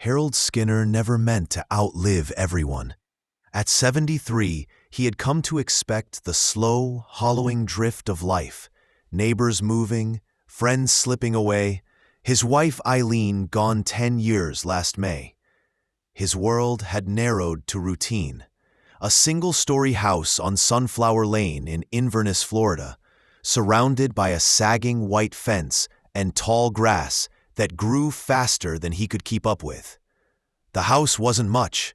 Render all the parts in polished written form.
Harold Skinner never meant to outlive everyone. At 73, he had come to expect the slow, hollowing drift of life, neighbors moving, friends slipping away, his wife Eileen gone 10 years last May. His world had narrowed to routine. A single-story house on Sunflower Lane in Inverness, Florida, surrounded by a sagging white fence and tall grass that grew faster than he could keep up with. The house wasn't much.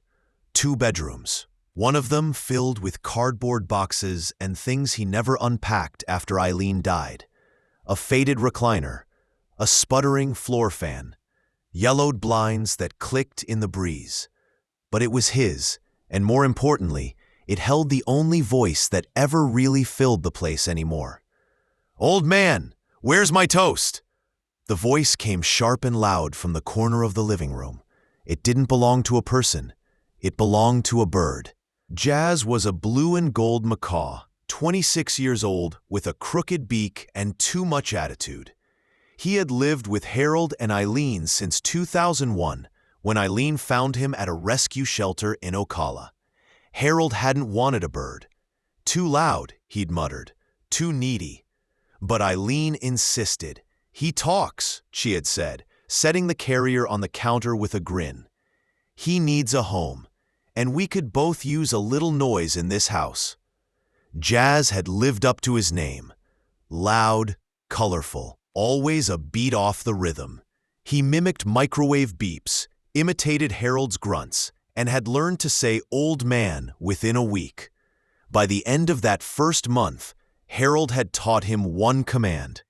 2 bedrooms. One of them filled with cardboard boxes and things he never unpacked after Eileen died. A faded recliner, a sputtering floor fan, yellowed blinds that clicked in the breeze. But it was his, and more importantly, it held the only voice that ever really filled the place anymore. "Old man, where's my toast?" The voice came sharp and loud from the corner of the living room. It didn't belong to a person. It belonged to a bird. Jazz was a blue and gold macaw, 26 years old, with a crooked beak and too much attitude. He had lived with Harold and Eileen since 2001, when Eileen found him at a rescue shelter in Ocala. Harold hadn't wanted a bird. Too loud, he'd muttered. Too needy. But Eileen insisted. "He talks," she had said, setting the carrier on the counter with a grin. "He needs a home, and we could both use a little noise in this house." Jazz had lived up to his name. Loud, colorful, always a beat off the rhythm. He mimicked microwave beeps, imitated Harold's grunts, and had learned to say "old man" within a week. By the end of that first month, Harold had taught him one command: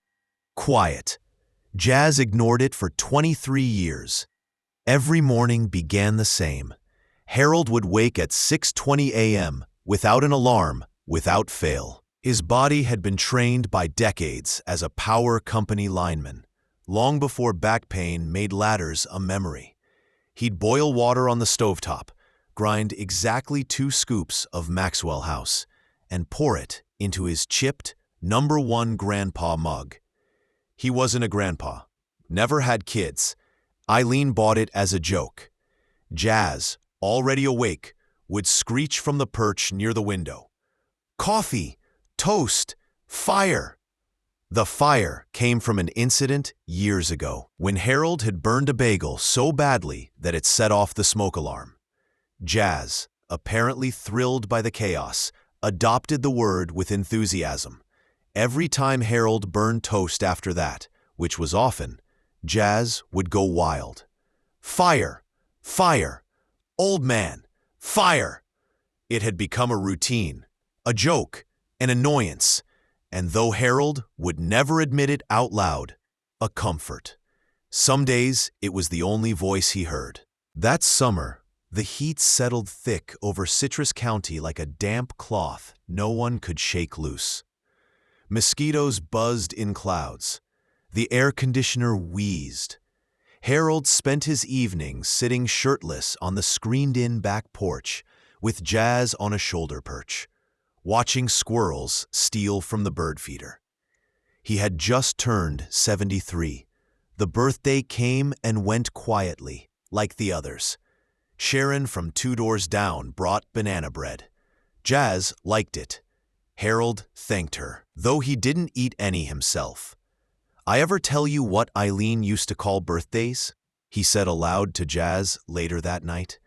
quiet. Jazz ignored it for 23 years. Every morning began the same. Harold would wake at 6:20 a.m., without an alarm, without fail. His body had been trained by decades as a power company lineman, long before back pain made ladders a memory. He'd boil water on the stovetop, grind exactly 2 scoops of Maxwell House, and pour it into his chipped, #1 grandpa mug. He wasn't a grandpa, never had kids. Eileen bought it as a joke. Jazz, already awake, would screech from the perch near the window. "Coffee! Toast! Fire!" The fire came from an incident years ago, when Harold had burned a bagel so badly that it set off the smoke alarm. Jazz, apparently thrilled by the chaos, adopted the word with enthusiasm. Every time Harold burned toast after that, which was often, Jazz would go wild. "Fire! Fire! Old man! Fire!" It had become a routine, a joke, an annoyance, and though Harold would never admit it out loud, a comfort. Some days it was the only voice he heard. That summer, the heat settled thick over Citrus County like a damp cloth no one could shake loose. Mosquitoes buzzed in clouds. The air conditioner wheezed. Harold spent his evenings sitting shirtless on the screened-in back porch, with Jazz on a shoulder perch, watching squirrels steal from the bird feeder. He had just turned 73. The birthday came and went quietly, like the others. Sharon from 2 doors down brought banana bread. Jazz liked it. Harold thanked her, though he didn't eat any himself. "I ever tell you what Eileen used to call birthdays?" he said aloud to Jazz later that night.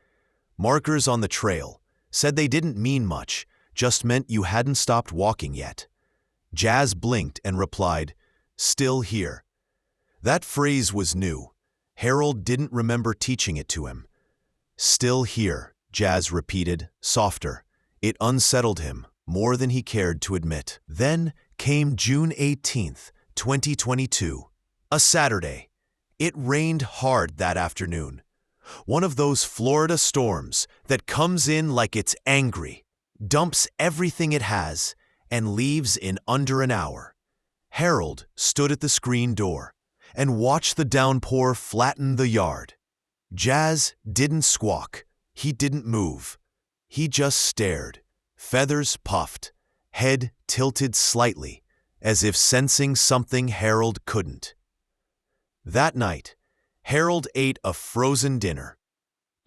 "Markers on the trail. Said they didn't mean much, just meant you hadn't stopped walking yet." Jazz blinked and replied, "Still here." That phrase was new. Harold didn't remember teaching it to him. "Still here," Jazz repeated, softer. It unsettled him more than he cared to admit. Then came June 18th, 2022, a Saturday. It rained hard that afternoon. One of those Florida storms that comes in like it's angry, dumps everything it has, and leaves in under an hour. Harold stood at the screen door and watched the downpour flatten the yard. Jazz didn't squawk. He didn't move. He just stared. Feathers puffed, head tilted slightly, as if sensing something Harold couldn't. That night, Harold ate a frozen dinner,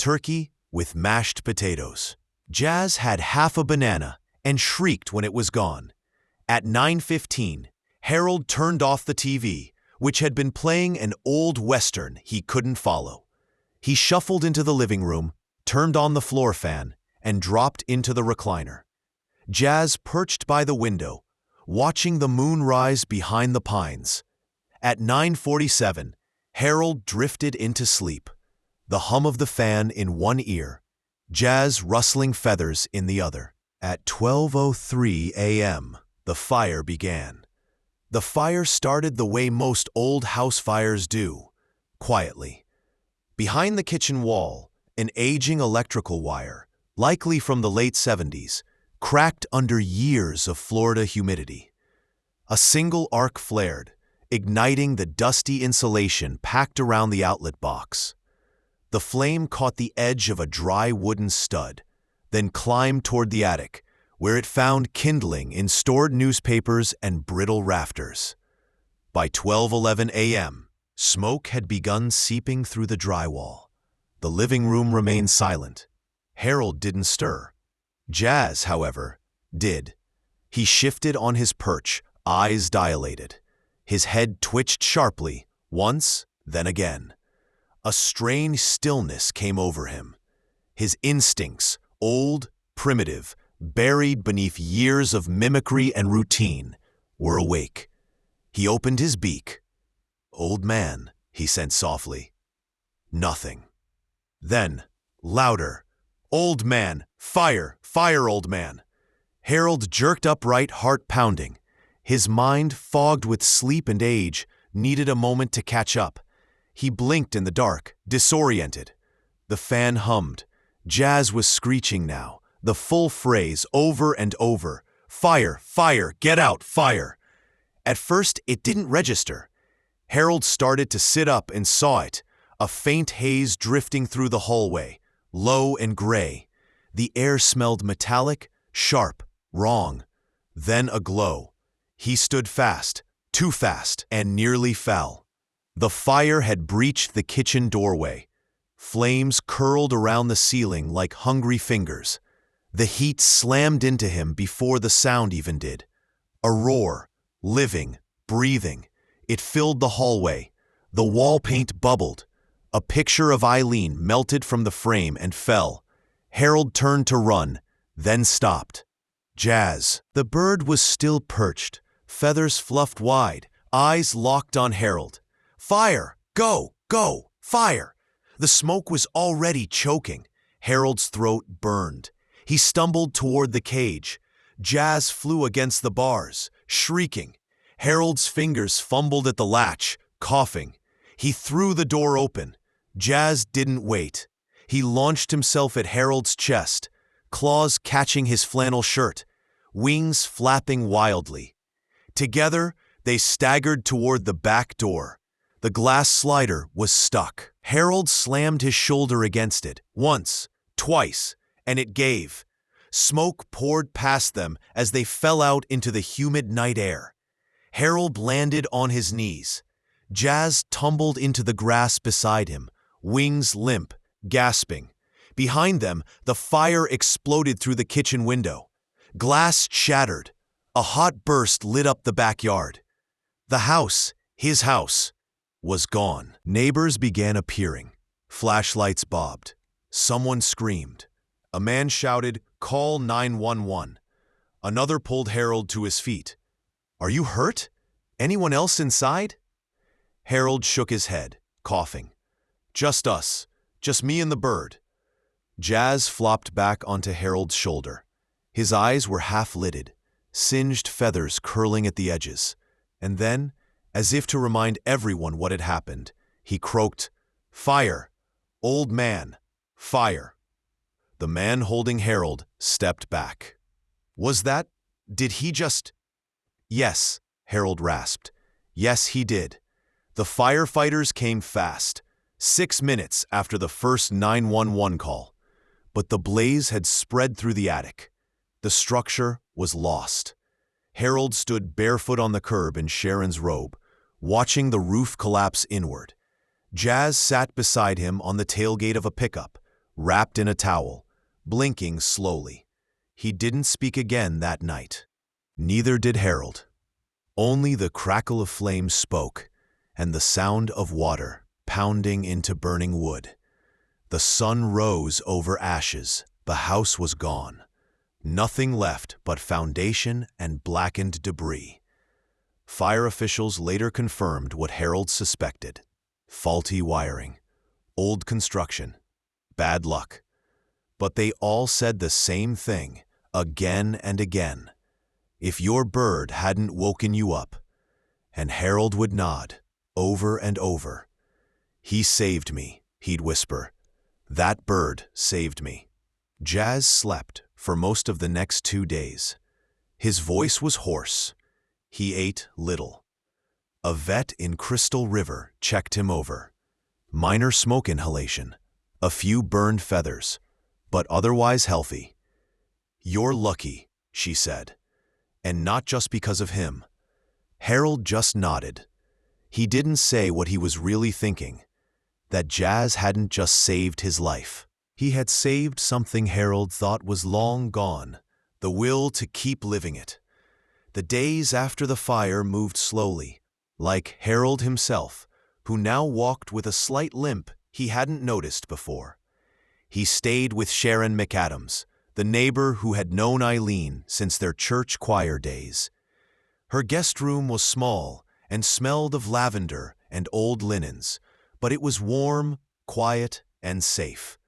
turkey with mashed potatoes. Jazz had half a banana and shrieked when it was gone. At 9:15, Harold turned off the TV, which had been playing an old Western he couldn't follow. He shuffled into the living room, turned on the floor fan, and dropped into the recliner. Jazz perched by the window, watching the moon rise behind the pines. At 9:47, Harold drifted into sleep, the hum of the fan in one ear, Jazz rustling feathers in the other. At 12:03 a.m., the fire began. The fire started the way most old house fires do, quietly. Behind the kitchen wall, an aging electrical wire, likely from the late 70s, cracked under years of Florida humidity. A single arc flared, igniting the dusty insulation packed around the outlet box. The flame caught the edge of a dry wooden stud, then climbed toward the attic, where it found kindling in stored newspapers and brittle rafters. By 12:11 a.m., smoke had begun seeping through the drywall. The living room remained silent. Harold didn't stir. Jazz, however, did. He shifted on his perch, eyes dilated. His head twitched sharply, once, then again. A strange stillness came over him. His instincts, old, primitive, buried beneath years of mimicry and routine, were awake. He opened his beak. "Old man," he said softly. Nothing. Then, louder, "Old man, fire, fire, old man." Harold jerked upright, heart pounding. His mind, fogged with sleep and age, needed a moment to catch up. He blinked in the dark, disoriented. The fan hummed. Jazz was screeching now, the full phrase over and over. "Fire, fire, get out, fire." At first, it didn't register. Harold started to sit up and saw it, a faint haze drifting through the hallway, low and gray. The air smelled metallic, sharp, wrong. Then a glow. He stood fast, too fast, and nearly fell. The fire had breached the kitchen doorway. Flames curled around the ceiling like hungry fingers. The heat slammed into him before the sound even did. A roar, living, breathing. It filled the hallway. The wall paint bubbled. A picture of Eileen melted from the frame and fell. Harold turned to run, then stopped. Jazz. The bird was still perched, feathers fluffed wide, eyes locked on Harold. "Fire! Go! Go! Fire!" The smoke was already choking. Harold's throat burned. He stumbled toward the cage. Jazz flew against the bars, shrieking. Harold's fingers fumbled at the latch, coughing. He threw the door open. Jazz didn't wait. He launched himself at Harold's chest, claws catching his flannel shirt, wings flapping wildly. Together, they staggered toward the back door. The glass slider was stuck. Harold slammed his shoulder against it, once, twice, and it gave. Smoke poured past them as they fell out into the humid night air. Harold landed on his knees. Jazz tumbled into the grass beside him, wings limp, gasping. Behind them, the fire exploded through the kitchen window. Glass shattered. A hot burst lit up the backyard. The house, his house, was gone. Neighbors began appearing. Flashlights bobbed. Someone screamed. A man shouted, "Call 911." Another pulled Harold to his feet. "Are you hurt? Anyone else inside?" Harold shook his head, coughing. "Just us. Just me and the bird." Jazz flopped back onto Harold's shoulder. His eyes were half-lidded, singed feathers curling at the edges. And then, as if to remind everyone what had happened, he croaked, "Fire! Old man! Fire!" The man holding Harold stepped back. Did he just... "Yes," Harold rasped. "Yes, he did." The firefighters came fast, 6 minutes after the first 911 call. But the blaze had spread through the attic. The structure was lost. Harold stood barefoot on the curb in Sharon's robe, watching the roof collapse inward. Jazz sat beside him on the tailgate of a pickup, wrapped in a towel, blinking slowly. He didn't speak again that night. Neither did Harold. Only the crackle of flames spoke, and the sound of water pounding into burning wood. The sun rose over ashes. The house was gone. Nothing left but foundation and blackened debris. Fire officials later confirmed what Harold suspected: faulty wiring, old construction, bad luck. But they all said the same thing, again and again: if your bird hadn't woken you up. And Harold would nod, over and over. "He saved me," he'd whisper. "That bird saved me." Jazz slept for most of the next 2 days. His voice was hoarse. He ate little. A vet in Crystal River checked him over. Minor smoke inhalation, a few burned feathers, but otherwise healthy. "You're lucky," she said. And not just because of him. Harold just nodded. He didn't say what he was really thinking: that Jazz hadn't just saved his life. He had saved something Harold thought was long gone, the will to keep living it. The days after the fire moved slowly, like Harold himself, who now walked with a slight limp he hadn't noticed before. He stayed with Sharon McAdams, the neighbor who had known Eileen since their church choir days. Her guest room was small and smelled of lavender and old linens, but it was warm, quiet, and safe.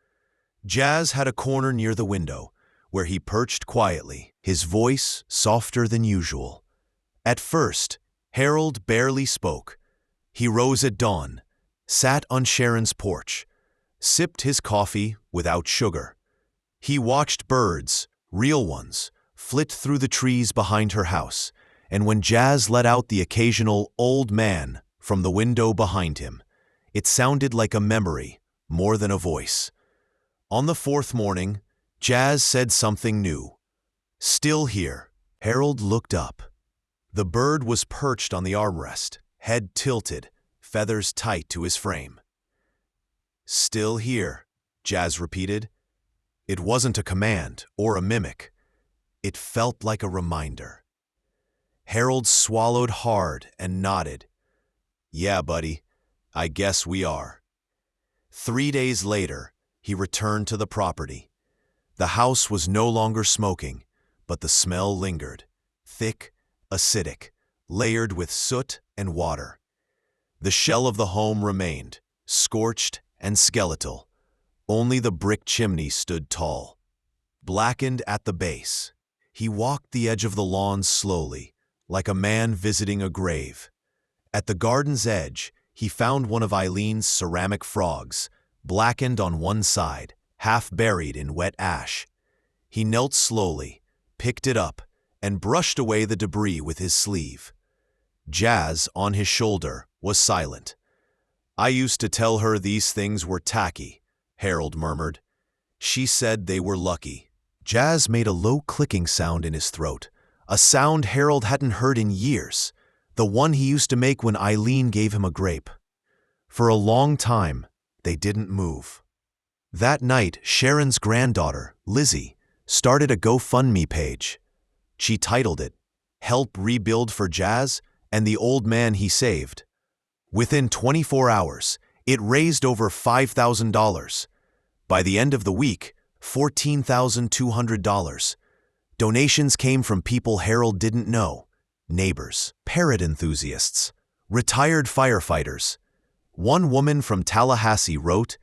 Jazz had a corner near the window, where he perched quietly, his voice softer than usual. At first, Harold barely spoke. He rose at dawn, sat on Sharon's porch, sipped his coffee without sugar. He watched birds, real ones, flit through the trees behind her house, and when Jazz let out the occasional "old man" from the window behind him, it sounded like a memory more than a voice. On the 4th morning, Jazz said something new. "Still here." Harold looked up. The bird was perched on the armrest, head tilted, feathers tight to his frame. "Still here," Jazz repeated. It wasn't a command or a mimic. It felt like a reminder. Harold swallowed hard and nodded. "Yeah, buddy, I guess we are." 3 days later, he returned to the property. The house was no longer smoking, but the smell lingered, thick, acidic, layered with soot and water. The shell of the home remained, scorched and skeletal. Only the brick chimney stood tall, blackened at the base. He walked the edge of the lawn slowly, like a man visiting a grave. At the garden's edge, he found one of Eileen's ceramic frogs, blackened on one side, half buried in wet ash. He knelt slowly, picked it up, and brushed away the debris with his sleeve. Jazz, on his shoulder, was silent. "I used to tell her these things were tacky," Harold murmured. "She said they were lucky." Jazz made a low clicking sound in his throat, a sound Harold hadn't heard in years, the one he used to make when Eileen gave him a grape. For a long time, they didn't move. That night, Sharon's granddaughter, Lizzie, started a GoFundMe page. She titled it, "Help Rebuild for Jazz and the Old Man He Saved." Within 24 hours, it raised over $5,000. By the end of the week, $14,200. Donations came from people Harold didn't know: neighbors, parrot enthusiasts, retired firefighters. One woman from Tallahassee wrote,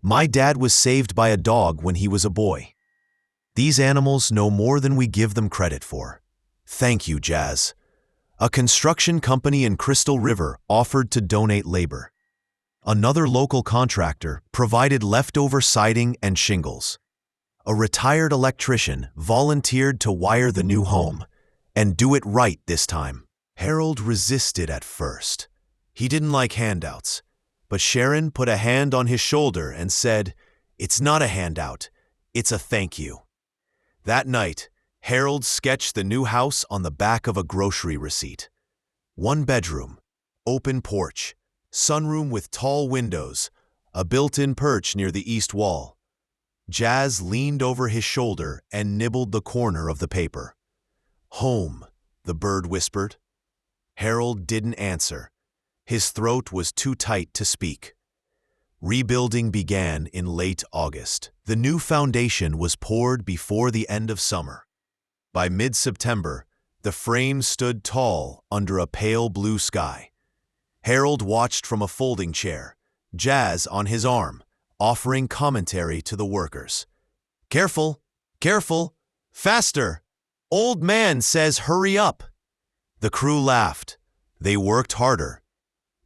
"My dad was saved by a dog when he was a boy." These animals know more than we give them credit for. Thank you, Jazz. A construction company in Crystal River offered to donate labor. Another local contractor provided leftover siding and shingles. A retired electrician volunteered to wire the new home, and do it right this time. Harold resisted at first. He didn't like handouts, but Sharon put a hand on his shoulder and said, "It's not a handout, it's a thank you." That night, Harold sketched the new house on the back of a grocery receipt. 1 bedroom, open porch, sunroom with tall windows, a built-in perch near the east wall. Jazz leaned over his shoulder and nibbled the corner of the paper. "Home," the bird whispered. Harold didn't answer. His throat was too tight to speak. Rebuilding began in late August. The new foundation was poured before the end of summer. By mid-September, the frame stood tall under a pale blue sky. Harold watched from a folding chair, Jazz on his arm, offering commentary to the workers. "Careful, careful, faster! Old man says hurry up!" The crew laughed. They worked harder.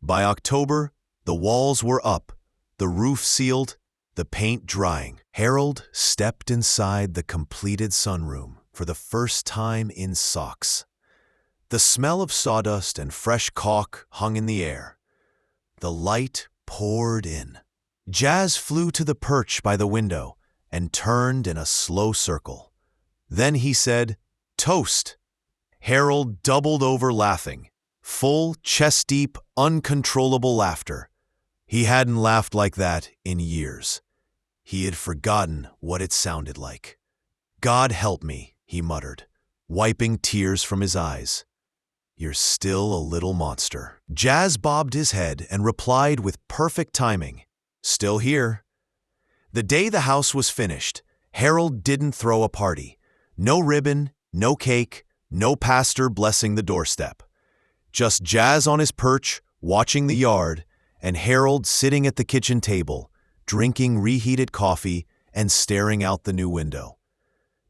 By October, the walls were up, the roof sealed, the paint drying. Harold stepped inside the completed sunroom for the first time in socks. The smell of sawdust and fresh caulk hung in the air. The light poured in. Jazz flew to the perch by the window and turned in a slow circle. Then he said, "Toast!" Harold doubled over laughing, full, chest-deep, uncontrollable laughter. He hadn't laughed like that in years. He had forgotten what it sounded like. "God help me," he muttered, wiping tears from his eyes. "You're still a little monster." Jazz bobbed his head and replied with perfect timing, "Still here." The day the house was finished, Harold didn't throw a party. No ribbon, no cake, no pastor blessing the doorstep. Just Jazz on his perch, watching the yard, and Harold sitting at the kitchen table, drinking reheated coffee and staring out the new window.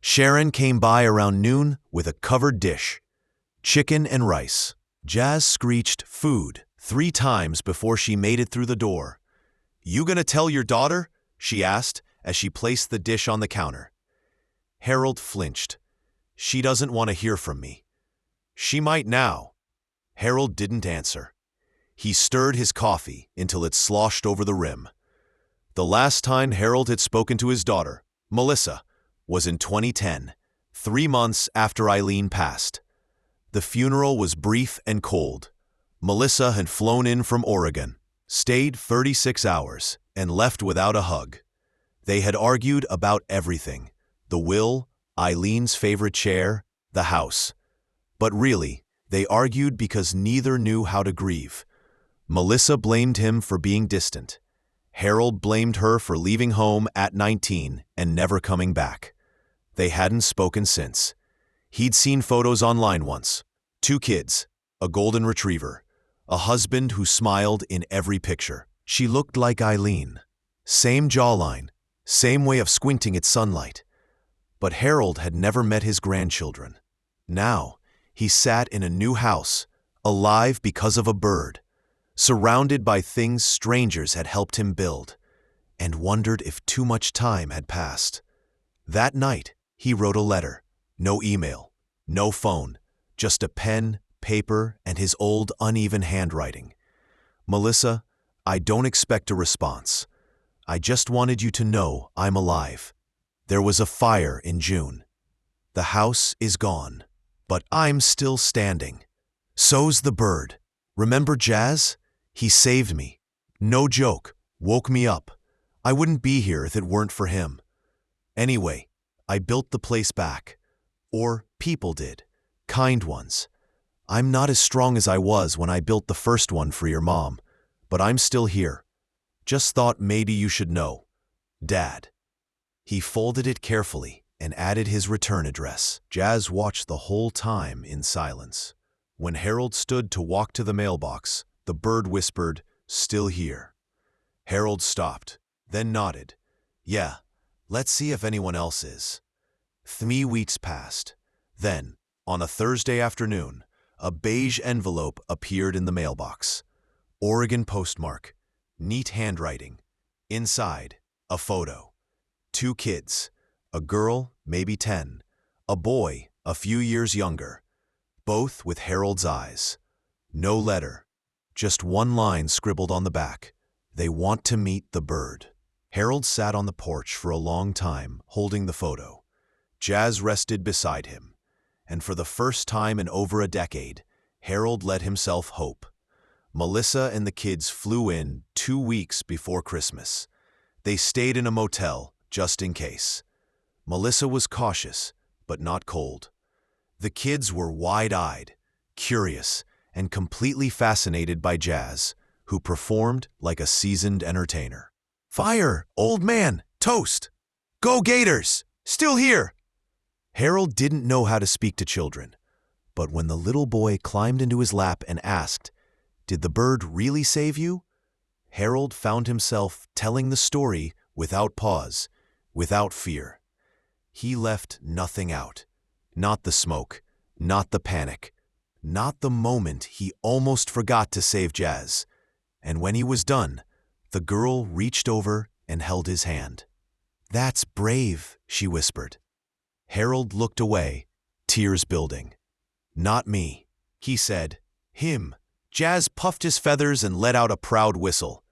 Sharon came by around noon with a covered dish, chicken and rice. Jazz screeched "food" 3 times before she made it through the door. "You gonna tell your daughter?" she asked as she placed the dish on the counter. Harold flinched. "She doesn't want to hear from me." "She might now." Harold didn't answer. He stirred his coffee until it sloshed over the rim. The last time Harold had spoken to his daughter, Melissa, was in 2010, 3 months after Eileen passed. The funeral was brief and cold. Melissa had flown in from Oregon, stayed 36 hours, and left without a hug. They had argued about everything: the will, Eileen's favorite chair, the house. But really, they argued because neither knew how to grieve. Melissa blamed him for being distant. Harold blamed her for leaving home at 19 and never coming back. They hadn't spoken since. He'd seen photos online once. 2 kids, a golden retriever, a husband who smiled in every picture. She looked like Eileen. Same jawline, same way of squinting at sunlight. But Harold had never met his grandchildren. Now, he sat in a new house, alive because of a bird, surrounded by things strangers had helped him build, and wondered if too much time had passed. That night, he wrote a letter. No email, no phone, just a pen, paper, and his old uneven handwriting. "Melissa, I don't expect a response. I just wanted you to know I'm alive. There was a fire in June. The house is gone, but I'm still standing. So's the bird. Remember Jazz? He saved me. No joke, woke me up. I wouldn't be here if it weren't for him. Anyway, I built the place back. Or people did. Kind ones. I'm not as strong as I was when I built the first one for your mom, but I'm still here. Just thought maybe you should know. Dad." He folded it carefully and added his return address. Jazz watched the whole time in silence. When Harold stood to walk to the mailbox, the bird whispered, "Still here." Harold stopped, then nodded. "Yeah, let's see if anyone else is." 3 weeks passed. Then, on a Thursday afternoon, a beige envelope appeared in the mailbox. Oregon postmark, neat handwriting. Inside, a photo. 2 kids, a girl, maybe 10, a boy, a few years younger, both with Harold's eyes. No letter, just 1 line scribbled on the back. "They want to meet the bird." Harold sat on the porch for a long time, holding the photo. Jazz rested beside him, and for the first time in over a decade, Harold let himself hope. Melissa and the kids flew in 2 weeks before Christmas. They stayed in a motel, just in case. Melissa was cautious, but not cold. The kids were wide-eyed, curious, and completely fascinated by Jazz, who performed like a seasoned entertainer. "Fire, old man, toast! Go Gators! Still here!" Harold didn't know how to speak to children, but when the little boy climbed into his lap and asked, "Did the bird really save you?" Harold found himself telling the story without pause, without fear. He left nothing out. Not the smoke, not the panic, not the moment he almost forgot to save Jazz. And when he was done, the girl reached over and held his hand. "That's brave," she whispered. Harold looked away, tears building. "Not me," he said. "Him." Jazz puffed his feathers and let out a proud whistle.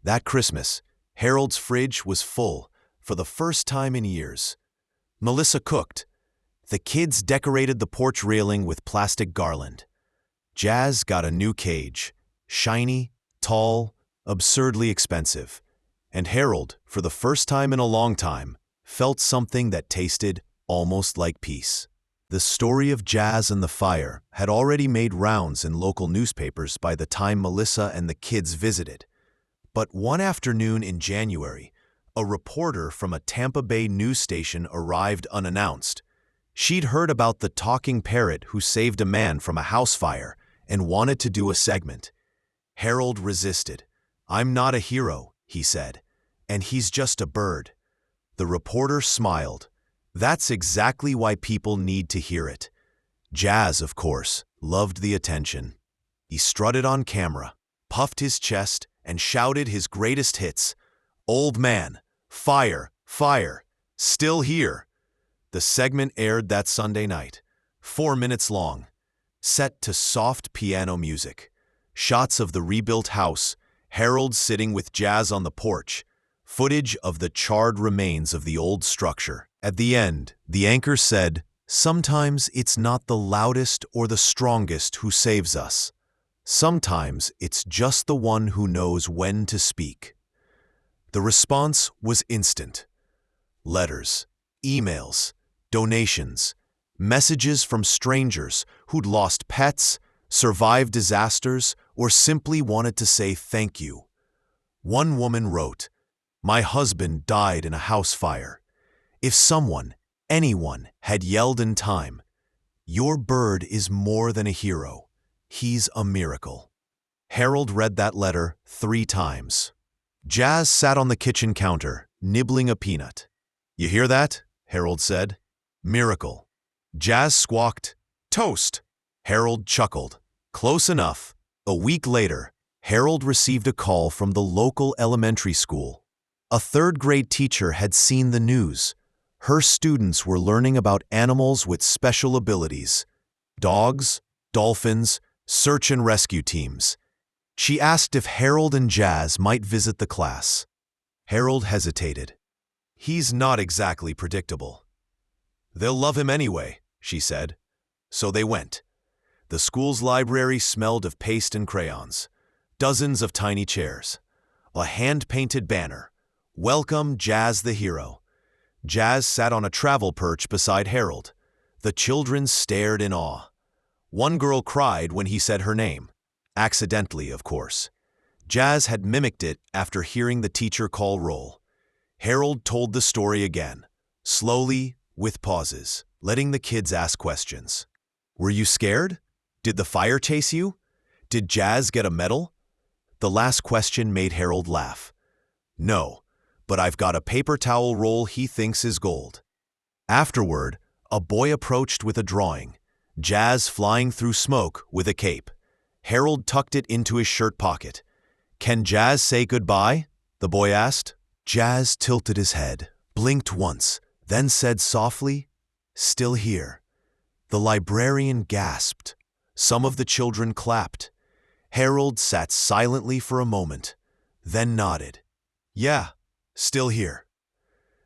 That Christmas, Harold's fridge was full for the first time in years. Melissa cooked. The kids decorated the porch railing with plastic garland. Jazz got a new cage, shiny, tall, absurdly expensive. And Harold, for the first time in a long time, felt something that tasted almost like peace. The story of Jazz and the fire had already made rounds in local newspapers by the time Melissa and the kids visited. But one afternoon in January, a reporter from a Tampa Bay news station arrived unannounced. She'd heard about the talking parrot who saved a man from a house fire and wanted to do a segment. Harold resisted. "I'm not a hero," he said, "and he's just a bird." The reporter smiled. That's exactly why people need to hear it. Jazz, of course, loved the attention. He strutted on camera, puffed his chest, and shouted his greatest hits. "Old man, fire, fire, still here." The segment aired that Sunday night, 4 minutes long, set to soft piano music. Shots of the rebuilt house, Harold sitting with Jazz on the porch, footage of the charred remains of the old structure. At the end, the anchor said, "Sometimes it's not the loudest or the strongest who saves us. Sometimes it's just the one who knows when to speak." The response was instant. Letters, emails, donations, messages from strangers who'd lost pets, survived disasters, or simply wanted to say thank you. One woman wrote, "My husband died in a house fire. If someone, anyone, had yelled in time, 'Your bird is more than a hero. He's a miracle.'" Harold read that letter 3 times. Jazz sat on the kitchen counter, nibbling a peanut. "You hear that?" Harold said. "Miracle." Jazz squawked, "Toast." Harold chuckled. Close enough. A week later, Harold received a call from the local elementary school. A 3rd-grade teacher had seen the news. Her students were learning about animals with special abilities. Dogs, dolphins, search and rescue teams. She asked if Harold and Jazz might visit the class. Harold hesitated. "He's not exactly predictable." "They'll love him anyway," she said. So they went. The school's library smelled of paste and crayons. Dozens of tiny chairs. A hand-painted banner. "Welcome, Jazz the Hero." Jazz sat on a travel perch beside Harold. The children stared in awe. One girl cried when he said her name. Accidentally, of course. Jazz had mimicked it after hearing the teacher call roll. Harold told the story again, slowly, with pauses, letting the kids ask questions. "Were you scared? Did the fire chase you? Did Jazz get a medal?" The last question made Harold laugh. "No, but I've got a paper towel roll he thinks is gold." Afterward, a boy approached with a drawing, Jazz flying through smoke with a cape. Harold tucked it into his shirt pocket. "Can Jazz say goodbye?" the boy asked. Jazz tilted his head, blinked once, then said softly, "Still here." The librarian gasped. Some of the children clapped. Harold sat silently for a moment, then nodded. "Yeah, still here."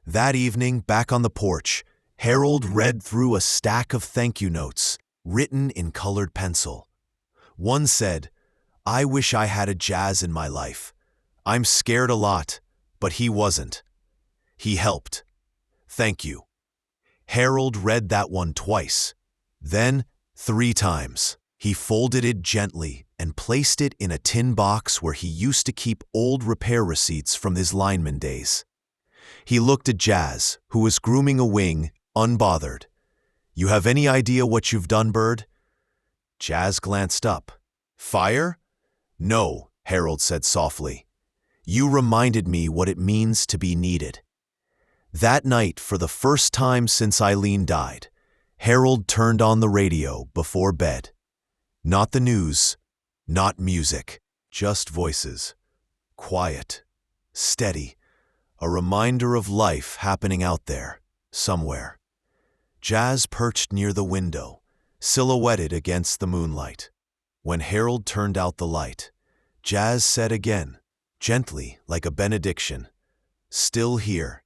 That evening, back on the porch, Harold read through a stack of thank you notes, written in colored pencil. One said, "I wish I had a Jazz in my life. I'm scared a lot, but he wasn't." He helped. Thank you. Harold read that one twice, then 3 times. He folded it gently and placed it in a tin box where he used to keep old repair receipts from his lineman days. He looked at Jazz, who was grooming a wing, unbothered. You have any idea what you've done, Bird? Jazz glanced up. Fire? No, Harold said softly. You reminded me what it means to be needed. That night, for the first time since Eileen died, Harold turned on the radio before bed. Not the news, not music, just voices. Quiet, steady, a reminder of life happening out there, somewhere. Jazz perched near the window, silhouetted against the moonlight. When Harold turned out the light, Jazz said again, gently like a benediction, Still here.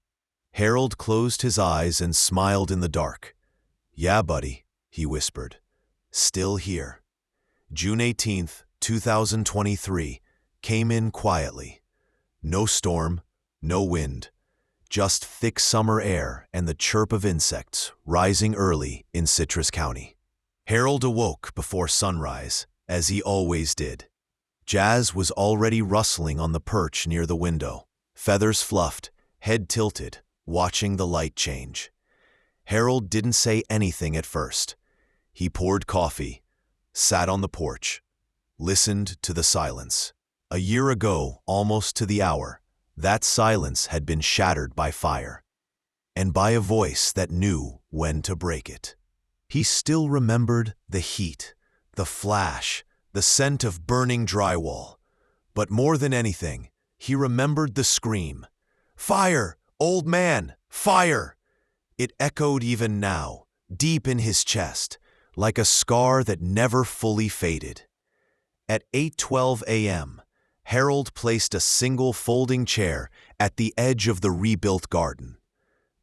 Harold closed his eyes and smiled in the dark. Yeah, buddy, he whispered. Still here. June 18th, 2023, came in quietly. No storm, no wind, just thick summer air and the chirp of insects rising early in Citrus County. Harold awoke before sunrise, as he always did. Jazz was already rustling on the perch near the window, feathers fluffed, head tilted, watching the light change. Harold didn't say anything at first. He poured coffee, sat on the porch, listened to the silence. A year ago, almost to the hour, that silence had been shattered by fire, and by a voice that knew when to break it. He still remembered the heat, the flash, the scent of burning drywall. But more than anything, he remembered the scream. Fire! Old man! Fire! It echoed even now, deep in his chest, like a scar that never fully faded. At 8:12 a.m., Harold placed a single folding chair at the edge of the rebuilt garden,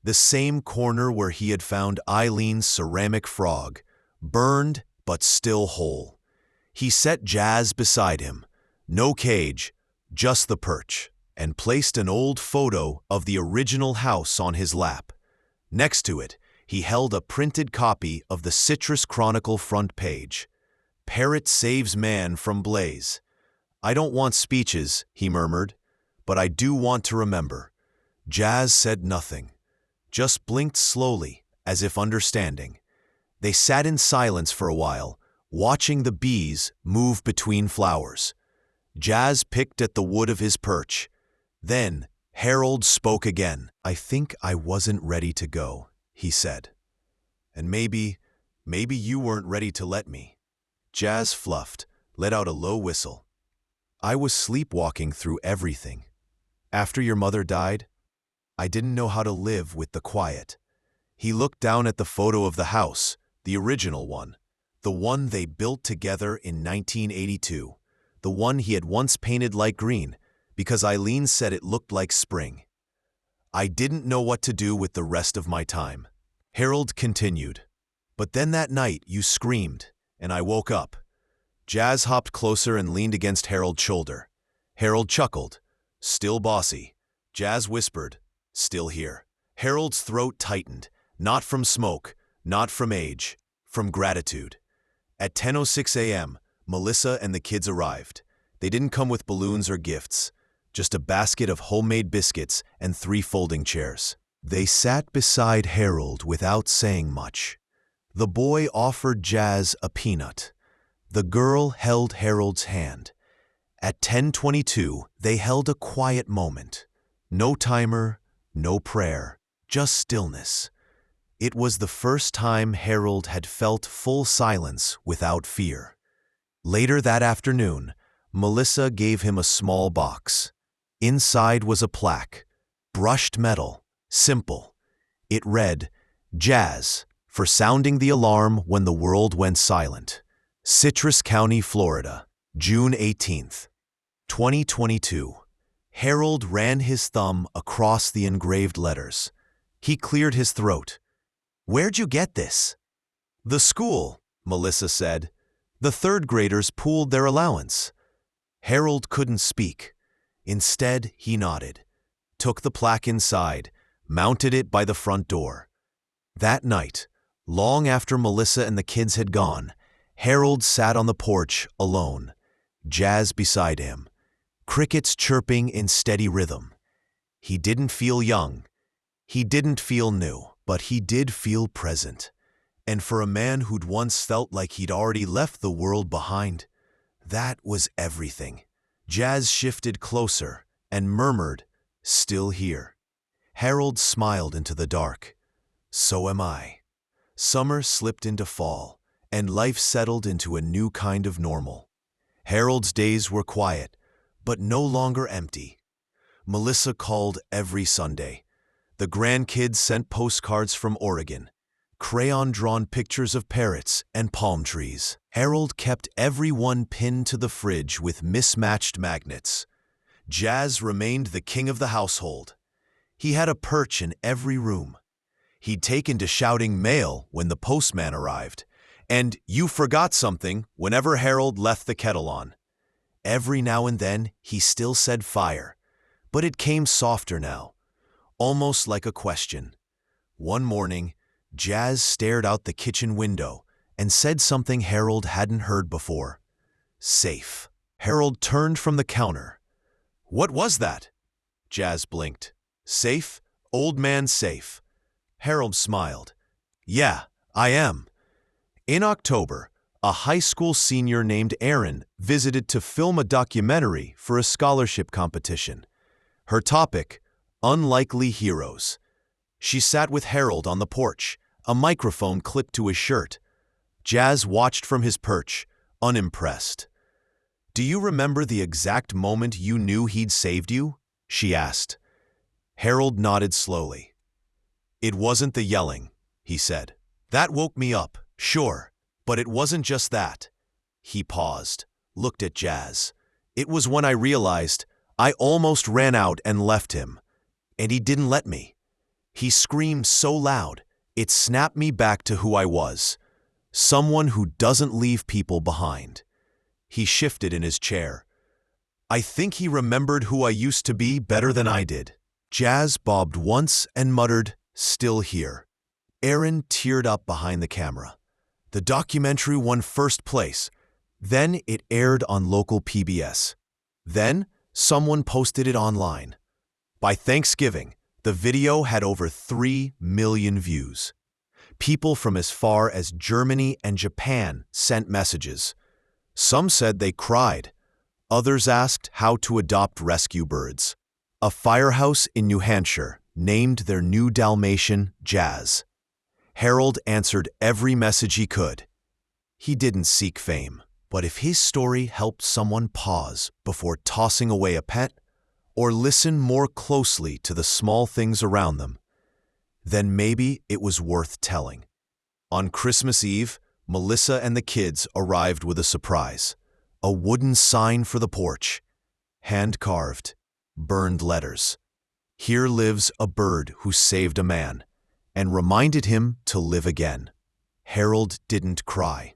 the same corner where he had found Eileen's ceramic frog, burned but still whole. He set Jazz beside him, no cage, just the perch, and placed an old photo of the original house on his lap. Next to it, he held a printed copy of the Citrus Chronicle front page. Parrot saves man from blaze. I don't want speeches, he murmured, but I do want to remember. Jazz said nothing, just blinked slowly, as if understanding. They sat in silence for a while, watching the bees move between flowers. Jazz picked at the wood of his perch. Then Harold spoke again. I think I wasn't ready to go, he said. And maybe you weren't ready to let me. Jazz fluffed, let out a low whistle. I was sleepwalking through everything. After your mother died, I didn't know how to live with the quiet. He looked down at the photo of the house, the original one, the one they built together in 1982, the one he had once painted light green, because Eileen said it looked like spring. I didn't know what to do with the rest of my time. Harold continued. But then that night you screamed, and I woke up. Jazz hopped closer and leaned against Harold's shoulder. Harold chuckled. Still bossy. Jazz whispered. Still here. Harold's throat tightened, not from smoke, not from age, from gratitude. At 10:06 a.m., Melissa and the kids arrived. They didn't come with balloons or gifts, just a basket of homemade biscuits and 3 folding chairs. They sat beside Harold without saying much. The boy offered Jazz a peanut. The girl held Harold's hand. At 10:22, they held a quiet moment. No timer, no prayer, just stillness. It was the first time Harold had felt full silence without fear. Later that afternoon, Melissa gave him a small box. Inside was a plaque, brushed metal, simple. It read, Jazz, for sounding the alarm when the world went silent. Citrus County, Florida, June 18th, 2022. Harold ran his thumb across the engraved letters. He cleared his throat. Where'd you get this? The school, Melissa said. The 3rd graders pooled their allowance. Harold couldn't speak. Instead, he nodded, took the plaque inside, mounted it by the front door. That night, long after Melissa and the kids had gone, Harold sat on the porch alone, Jazz beside him, crickets chirping in steady rhythm. He didn't feel young. He didn't feel new, but he did feel present. And for a man who'd once felt like he'd already left the world behind, that was everything. Jazz shifted closer and murmured, "Still here." Harold smiled into the dark. "So am I." Summer slipped into fall, and life settled into a new kind of normal. Harold's days were quiet, but no longer empty. Melissa called every Sunday. The grandkids sent postcards from Oregon, crayon-drawn pictures of parrots and palm trees. Harold kept everyone pinned to the fridge with mismatched magnets. Jazz remained the king of the household. He had a perch in every room. He'd taken to shouting mail when the postman arrived, and "you forgot something" whenever Harold left the kettle on. Every now and then, he still said fire, but it came softer now, almost like a question. One morning, Jazz stared out the kitchen window and said something Harold hadn't heard before. "Safe." Harold turned from the counter. "What was that?" Jazz blinked. "Safe? Old man safe." Harold smiled. "Yeah, I am." In October, a high school senior named Erin visited to film a documentary for a scholarship competition. Her topic, unlikely heroes. She sat with Harold on the porch, a microphone clipped to his shirt. Jazz watched from his perch, unimpressed. "Do you remember the exact moment you knew he'd saved you?" she asked. Harold nodded slowly. "It wasn't the yelling," he said. "That woke me up, sure, but it wasn't just that." He paused, looked at Jazz. "It was when I realized I almost ran out and left him, and he didn't let me. He screamed so loud, it snapped me back to who I was, someone who doesn't leave people behind." He shifted in his chair. "I think he remembered who I used to be better than I did." Jazz bobbed once and muttered, "Still here." Erin teared up behind the camera. The documentary won first place. Then it aired on local PBS. Then someone posted it online. By Thanksgiving, the video had over 3 million views. People from as far as Germany and Japan sent messages. Some said they cried. Others asked how to adopt rescue birds. A firehouse in New Hampshire named their new Dalmatian Jazz. Harold answered every message he could. He didn't seek fame, but if his story helped someone pause before tossing away a pet, or listen more closely to the small things around them, then maybe it was worth telling. On Christmas Eve, Melissa and the kids arrived with a surprise. A wooden sign for the porch. Hand-carved, burned letters. "Here lives a bird who saved a man and reminded him to live again." Harold didn't cry.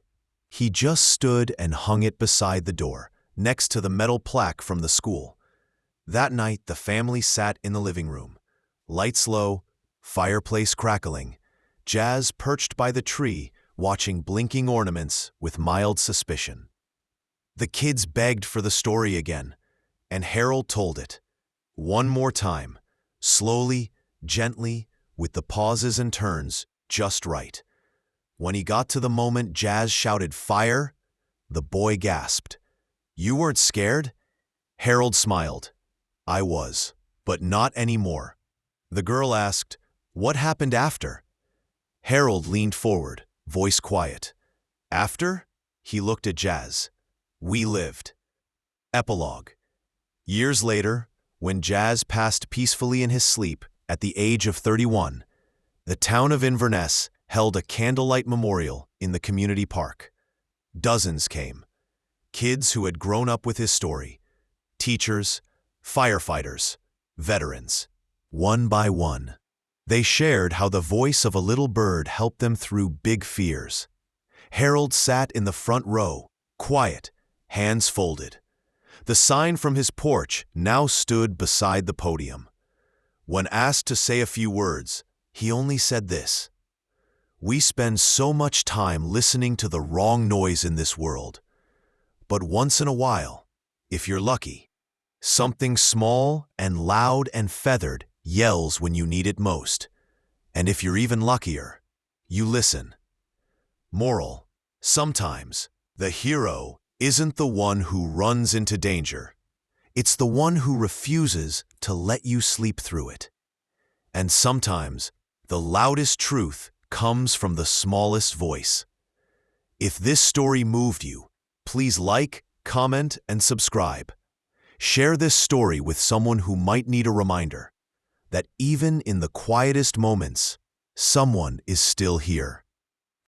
He just stood and hung it beside the door, next to the metal plaque from the school. That night, the family sat in the living room. Lights low, fireplace crackling, Jazz perched by the tree, watching blinking ornaments with mild suspicion. The kids begged for the story again, and Harold told it. One more time, slowly, gently, with the pauses and turns just right. When he got to the moment Jazz shouted "Fire," the boy gasped. "You weren't scared?" Harold smiled. "I was, but not anymore." The girl asked, "What happened after?" Harold leaned forward, voice quiet. "After?" He looked at Jazz. "We lived." Epilogue. Years later, when Jazz passed peacefully in his sleep at the age of 31, the town of Inverness held a candlelight memorial in the community park. Dozens came. Kids who had grown up with his story. Teachers, firefighters, veterans. One by one, they shared how the voice of a little bird helped them through big fears. Harold sat in the front row, quiet, hands folded. The sign from his porch now stood beside the podium. When asked to say a few words, he only said this: "We spend so much time listening to the wrong noise in this world, but once in a while, if you're lucky, something small and loud and feathered yells when you need it most. And if you're even luckier, you listen." Moral: sometimes the hero isn't the one who runs into danger. It's the one who refuses to let you sleep through it. And sometimes the loudest truth comes from the smallest voice. If this story moved you, please like, comment, and subscribe. Share this story with someone who might need a reminder that even in the quietest moments, someone is still here.